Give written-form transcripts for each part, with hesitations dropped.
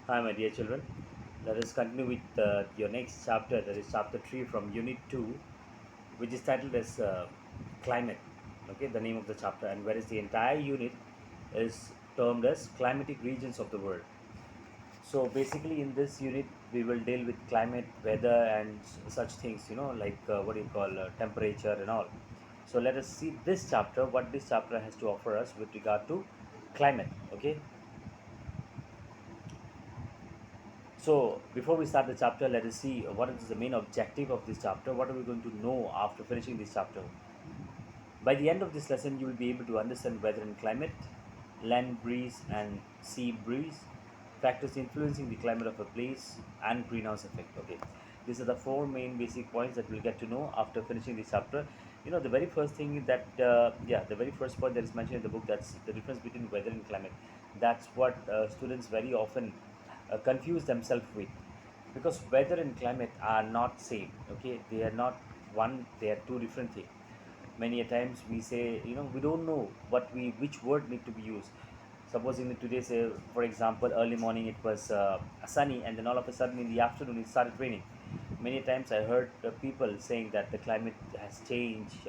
Hi, my dear children. Let us continue with your next chapter, that is chapter 3 from Unit 2, which is titled as Climate. Okay, the name of the chapter, and whereas the entire unit is termed as Climatic Regions of the World. So, basically, in this unit, we will deal with climate, weather, and such things, like what do you call temperature and all. So, let us see this chapter, what this chapter has to offer us with regard to climate. Okay. So, before we start the chapter, let us see what is the main objective of this chapter. What are we going to know after finishing this chapter? By the end of this lesson, you will be able to understand weather and climate, land breeze and sea breeze, factors influencing the climate of a place, and greenhouse effect. Okay, these are the four main basic points that we'll get to know after finishing this chapter. The very first thing that, the very first point that is mentioned in the book, that's the difference between weather and climate. That's what students very often confuse themselves with, because weather and climate are not same. Okay, they are not one, they are two different things. Many a times we say, we don't know which word need to be used. Supposing that today, say for example, early morning it was sunny, and then all of a sudden in the afternoon it started raining. Many times I heard people saying that the climate has changed,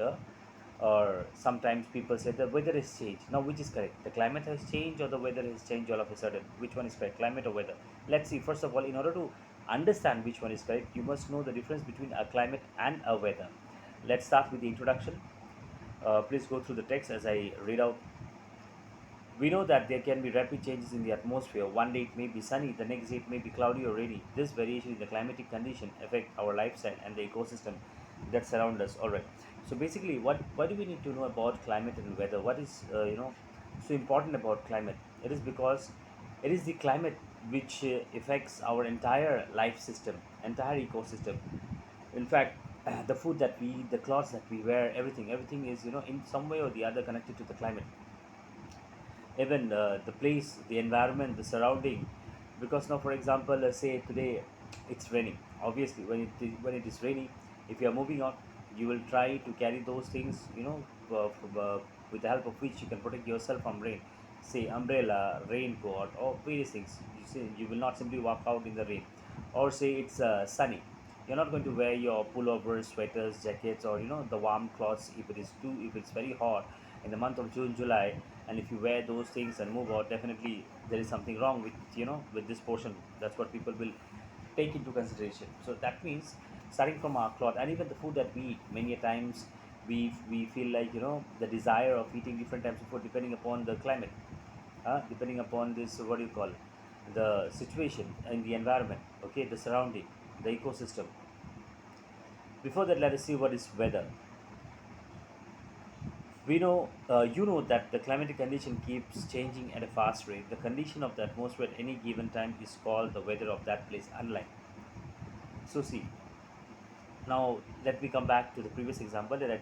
or sometimes people say the weather has changed. Now, which is correct? The climate has changed or the weather has changed all of a sudden? Which one is correct, climate or weather? Let's see. First of all, in order to understand which one is correct, you must know the difference between a climate and a weather. Let's start with the introduction. Please go through the text as I read out. We know that there can be rapid changes in the atmosphere. One day it may be sunny, the next day it may be cloudy or rainy. This variation in the climatic condition affect our lifestyle and the ecosystem that surround us. All right. So basically, what do we need to know about climate and weather? What is so important about climate? It is because it is the climate which affects our entire life system, entire ecosystem. In fact, the food that we eat, the clothes that we wear, everything is in some way or the other connected to the climate. Even the place, the environment, the surrounding. Because now, for example, say today it's raining. Obviously, when it is raining, if you are moving on, you will try to carry those things, with the help of which you can protect yourself from rain. Say umbrella, raincoat, or various things. You will not simply walk out in the rain. Or say it's sunny, you're not going to wear your pullovers, sweaters, jackets, or the warm clothes if it's very hot in the month of June, July. And if you wear those things and move out, definitely there is something wrong with this portion. That's what people will take into consideration. So that means, starting from our cloth and even the food that we eat, many a times we feel like the desire of eating different types of food depending upon the climate, depending upon this, what do you call, the situation in the environment. Okay, the surrounding, the ecosystem. Before that, let us see what is weather. We know, that the climatic condition keeps changing at a fast rate. The condition of the atmosphere at any given time is called the weather of that place. Unlike, so see, now let me come back to the previous example that I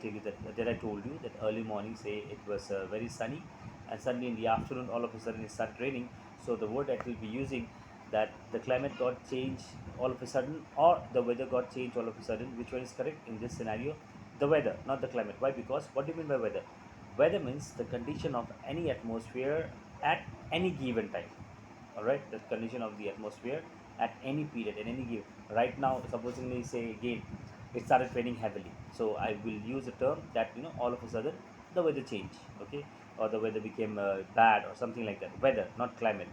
told you, that early morning, say it was very sunny, and suddenly in the afternoon all of a sudden it started raining. So the word that we'll be using, that the climate got changed all of a sudden, or the weather got changed all of a sudden. Which one is correct in this scenario? The weather, not the climate. Why? Because what do you mean by weather? Weather means the condition of any atmosphere at any given time. All right, the condition of the atmosphere at any period, at any given. Right now, supposedly, say again, it started raining heavily. So I will use a term that all of a sudden the weather changed. Okay, or the weather became bad or something like that. Weather, not climate.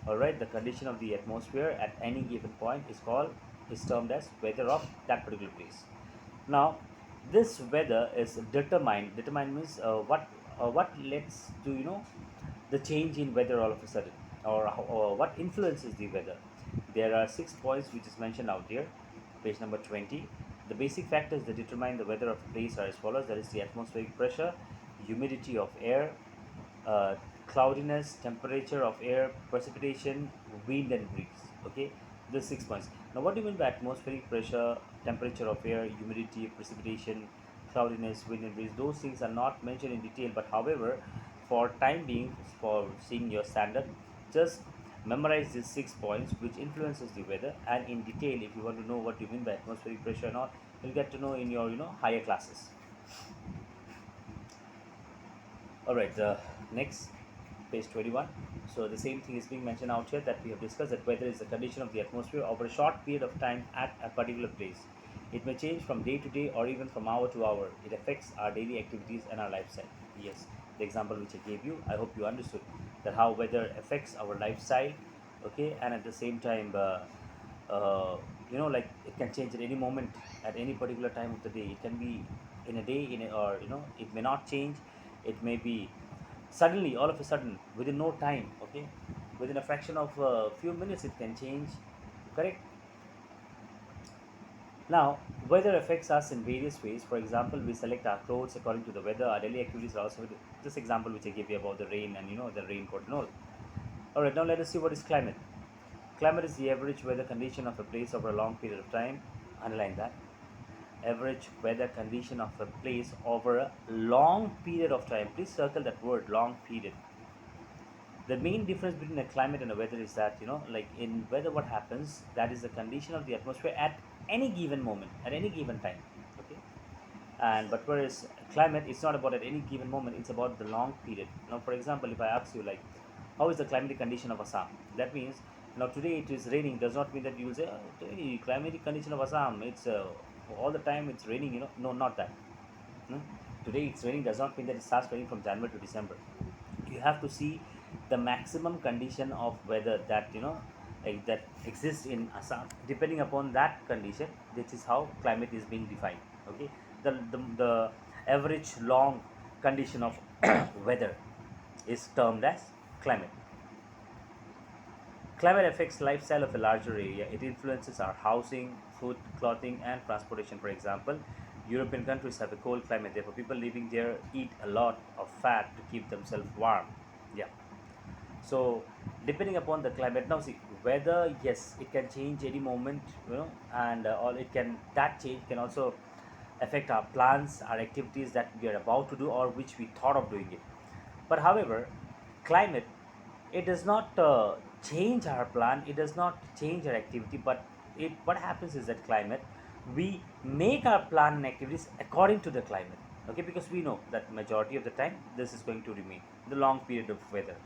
All right, the condition of the atmosphere at any given point is termed as weather of that particular place. Now, this weather is determined. Determined means what leads to the change in weather all of a sudden, or what influences the weather. There are 6 points which is mentioned out there, page number 20. The basic factors that determine the weather of a place are as follows: that is the atmospheric pressure, humidity of air, uh, cloudiness, temperature of air, precipitation, wind, and breeze. Okay, the 6 points. Now, what do you mean by atmospheric pressure, temperature of air, humidity, precipitation, cloudiness, wind, and breeze? Those things are not mentioned in detail, but however, for time being, for seeing your standard, just memorize these 6 points which influences the weather. And in detail, if you want to know what you mean by atmospheric pressure and all, you'll get to know in your higher classes. All right, next, page 21. So the same thing is being mentioned out here, that we have discussed, that weather is the condition of the atmosphere over a short period of time at a particular place. It may change from day to day or even from hour to hour. It affects our daily activities and our lifestyle. Yes, the example which I gave you, I hope you understood that how weather affects our lifestyle. Okay, and at the same time, like it can change at any moment, at any particular time of the day. It can be in a day, or it may not change. It may be suddenly, all of a sudden, within no time. Okay, within a fraction of a few minutes it can change. Correct. Now, weather affects us in various ways. For example, we select our clothes according to the weather. Our daily activities are also this example which I gave you about the rain and the raincoat and all. All right, now let us see what is climate. Climate is the average weather condition of a place over a long period of time. Underline that. Average weather condition of a place over a long period of time. Please circle that word, long period. The main difference between a climate and a weather is that, like in weather, what happens, that is the condition of the atmosphere at any given moment, at any given time. Okay. And but whereas climate, it's not about at any given moment, it's about the long period. Now, for example, if I ask you, like, how is the climatic condition of Assam, that means, today it is raining, does not mean that you will say, today climatic condition of Assam, it's all the time it's raining. No, not that. Hmm? Today it's raining does not mean that it starts raining from January to December. You have to see the maximum condition of weather that, like that exists in Assam. Depending upon that condition, this is how climate is being defined. Okay, the average long condition of weather is termed as climate. Climate affects lifestyle of a larger area. It influences our housing, food, clothing, and transportation. For example, European countries have a cold climate. Therefore, people living there eat a lot of fat to keep themselves warm. Yeah. So, depending upon the climate, now see, weather, yes, it can change any moment, and all it can, that change can also affect our plans, our activities that we are about to do or which we thought of doing it. But however, climate, it does not change our plan, it does not change our activity, but it what happens is that climate, we make our plan and activities according to the climate. Okay, because we know that majority of the time this is going to remain the long period of weather.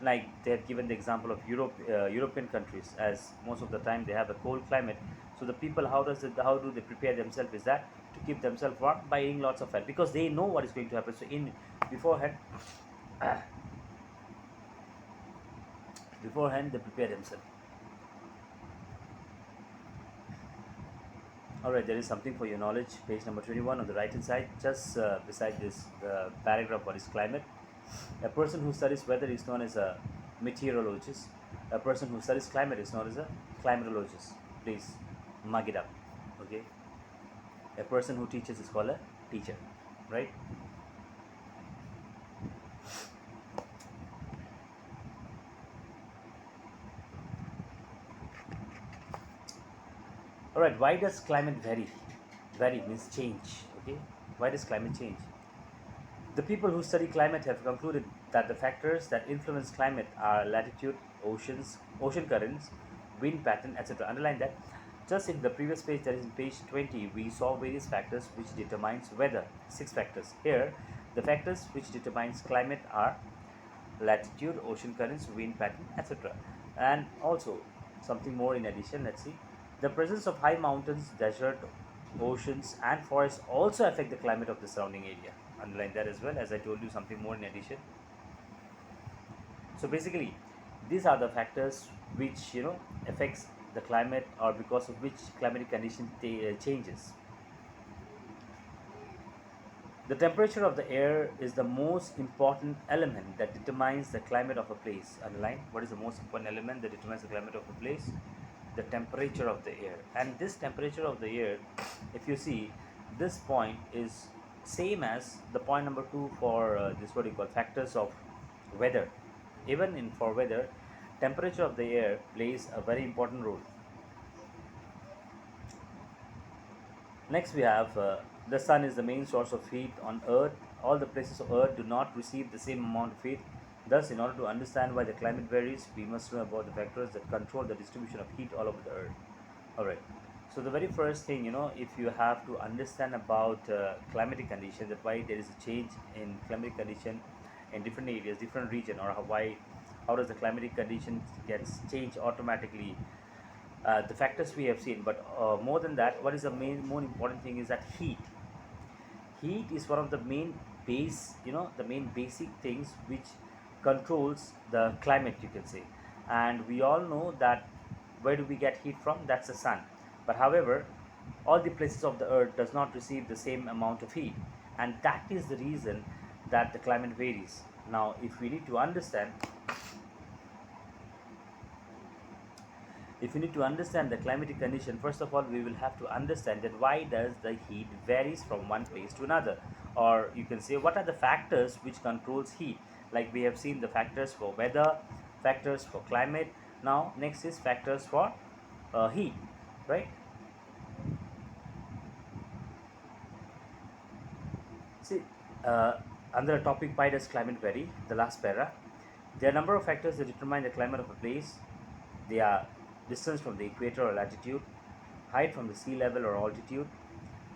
Like they have given the example of European countries, as most of the time they have a cold climate. So the people, how do they prepare themselves is that to keep themselves warm by eating lots of fat, because they know what is going to happen. So in beforehand, beforehand they prepare themselves. Alright, there is something for your knowledge. Page number 21 on the right hand side, just beside this the paragraph, what is climate. A person who studies weather is known as a meteorologist. A person who studies climate is known as a climatologist. Please mug it up. Okay. A person who teaches is called a teacher. Right? Alright, why does climate vary? Vary means change. Okay. Why does climate change? The people who study climate have concluded that the factors that influence climate are latitude, oceans, ocean currents, wind pattern, etc. Underline that. Just in the previous page, that is in page 20, we saw various factors which determines weather. 6 factors. Here, the factors which determines climate are latitude, ocean currents, wind pattern, etc. And also something more in addition. Let's see. The presence of high mountains, desert, oceans, and forests also affect the climate of the surrounding area. Underline that as well, as I told you something more in addition. So basically, these are the factors which affects the climate, or because of which climatic condition changes. The temperature of the air is the most important element that determines the climate of a place. Underline, what is the most important element that determines the climate of a place? The temperature of the air. And this temperature of the air, if you see, this point is same as the point number 2 for this, what you call, factors of weather. Even in for weather, temperature of the air plays a very important role. Next we have the sun is the main source of heat on earth. All the places of earth do not receive the same amount of heat. Thus, in order to understand why the climate varies, we must know about the factors that control the distribution of heat all over the earth. Alright, so the very first thing, if you have to understand about climatic conditions, that why there is a change in climatic condition in different areas, different region, or why How does the climatic conditions gets changed automatically? The factors we have seen, but more than that, what is the main more important thing is that heat is one of the main base, the main basic things which controls the climate, you can say. And we all know that where do we get heat from? That's the sun. But however, all the places of the earth does not receive the same amount of heat, and that is the reason that the climate varies. Now if we need to understand, if we need to understand the climatic condition, first of all we will have to understand that why does the heat varies from one place to another, or you can say what are the factors which controls heat. Like we have seen the factors for weather, factors for climate. Now next is factors for heat, right? See, under the topic why does climate vary, the last para, there are a number of factors that determine the climate of a place. They are distance from the equator or latitude, height from the sea level or altitude,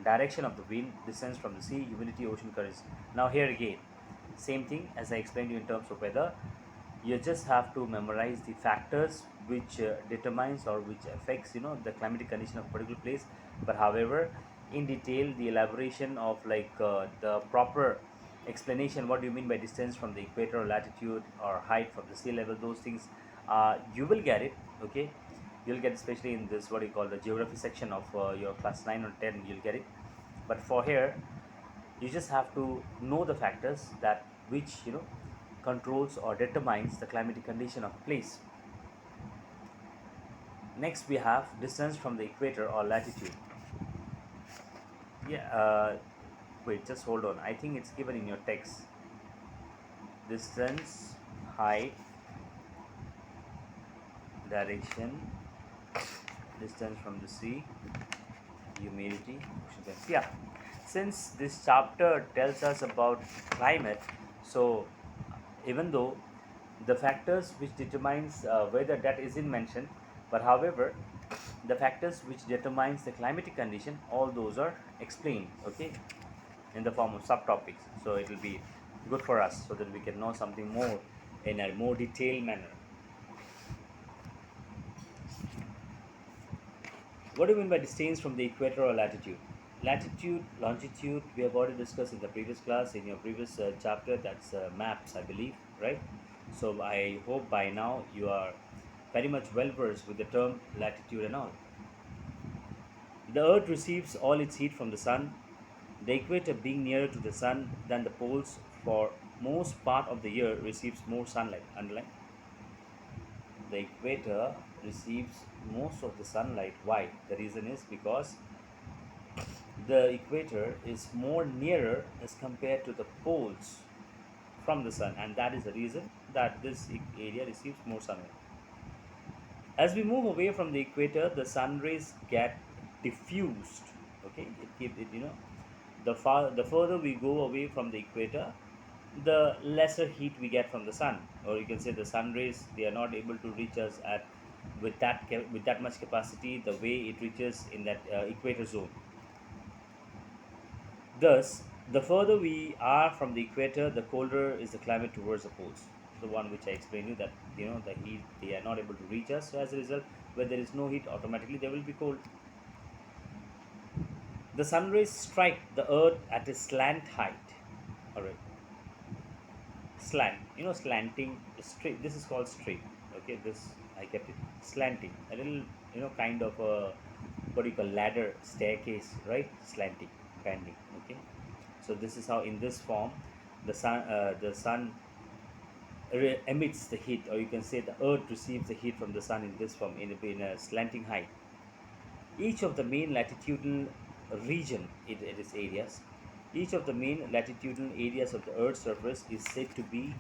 direction of the wind, distance from the sea, humidity, ocean currents. Now here again, same thing as I explained you in terms of weather. You just have to memorize the factors which determines or which affects the climatic condition of a particular place. But however, in detail, the elaboration of the proper explanation, what do you mean by distance from the equator or latitude or height from the sea level, those things, you will get it. Okay, you'll get, especially in this what you call the geography section of your class 9 or 10, you'll get it. But for here, you just have to know the factors that which controls or determines the climatic condition of a place. Next we have distance from the equator or latitude. Yeah, wait, just hold on, I think it's given in your text. Distance, height, direction, distance from the sea, humidity, ocean currents. Yeah, since this chapter tells us about climate, so even though the factors which determines whether that isn't mentioned, but however the factors which determines the climatic condition, all those are explained, okay, in the form of subtopics. So it will be good for us so that we can know something more in a more detailed manner. What do you mean by distance from the equator or latitude? Latitude, longitude, we have already discussed in the previous class, in your previous chapter, that's maps, I believe, right? So I hope by now you are very much well versed with the term latitude and all. The earth receives all its heat from the sun, the equator being nearer to the sun than the poles for most part of the year receives more sunlight. Underline. The equator receives most of the sunlight. Why? The reason is because the equator is more nearer as compared to the poles from the sun, and that is the reason that this area receives more sunlight. As we move away from the equator, the sun rays get diffused. Okay, the further we go away from the equator, the lesser heat we get from the sun, or you can say the sun rays, they are not able to reach us at with that much capacity the way it reaches in that equator zone. Thus, the further we are from the equator, the colder is the climate towards the poles. The one which I explained you, that the heat, they are not able to reach us. So as a result, where there is no heat, automatically they will be cold. The sun rays strike the earth at a slant height. All right, slant. Slanting, straight. This is called straight. Okay, this I kept it slanting. A little, kind of a what do you call ladder, staircase, right? Slanting, bending. Okay, so this is how, in this form, the sun emits the heat, or you can say the earth receives the heat from the sun in this form, in a slanting height. Each of the main latitudinal region, it is areas. Each of the main latitudinal areas of the Earth's surface is said to be,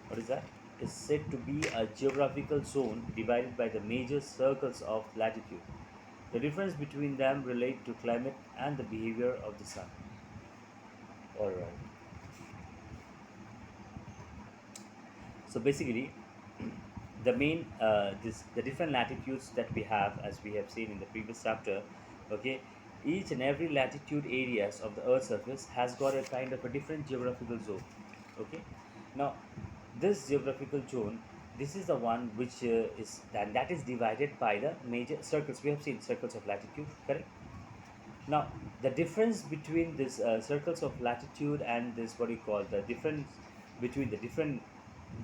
what is that? Is said to be a geographical zone divided by the major circles of latitude. The difference between them relate to climate and the behavior of the sun. All right. So basically, the different latitudes that we have, as we have seen in the previous chapter, okay, each and every latitude areas of the Earth's surface has got a kind of a different geographical zone. Okay, now This geographical zone, this is the one which is, and that is divided by the major circles. We have seen circles of latitude, correct? Now, the difference between this circles of latitude and this, what do you call, the difference between the different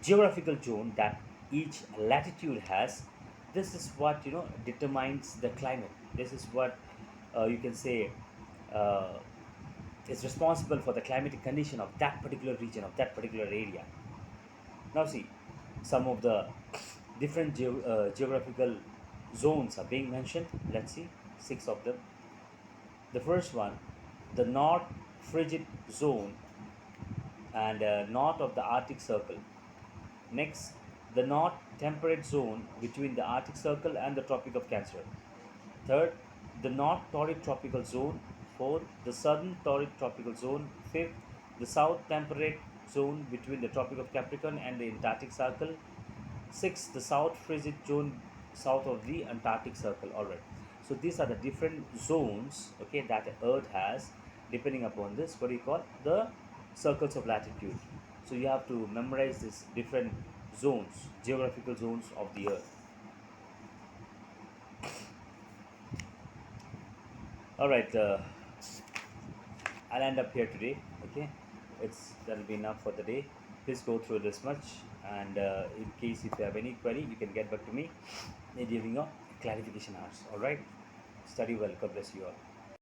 geographical zone that each latitude has, this is what determines the climate. This is what you can say uh, is responsible for the climatic condition of that particular region, of that particular area. Now, see, some of the different geographical zones are being mentioned. Let's see, six of them. The first one, the North Frigid Zone and north of the Arctic Circle. Next, the North Temperate Zone between the Arctic Circle and the Tropic of Cancer. Third, the North Torrid Tropical Zone. Fourth, the Southern Torrid Tropical Zone. Fifth, the South Temperate Zone between the Tropic of Capricorn and the Antarctic Circle. Sixth, the South Frigid Zone south of the Antarctic Circle. Alright. So these are the different zones, okay, that Earth has, depending upon this, what do you call, the circles of latitude. So you have to memorize these different zones, geographical zones of the Earth. Alright, I'll end up here today. Okay, that'll be enough for the day. Please go through this much, and in case if you have any query, you can get back to me during your clarification hours. All right, study well. God bless you all.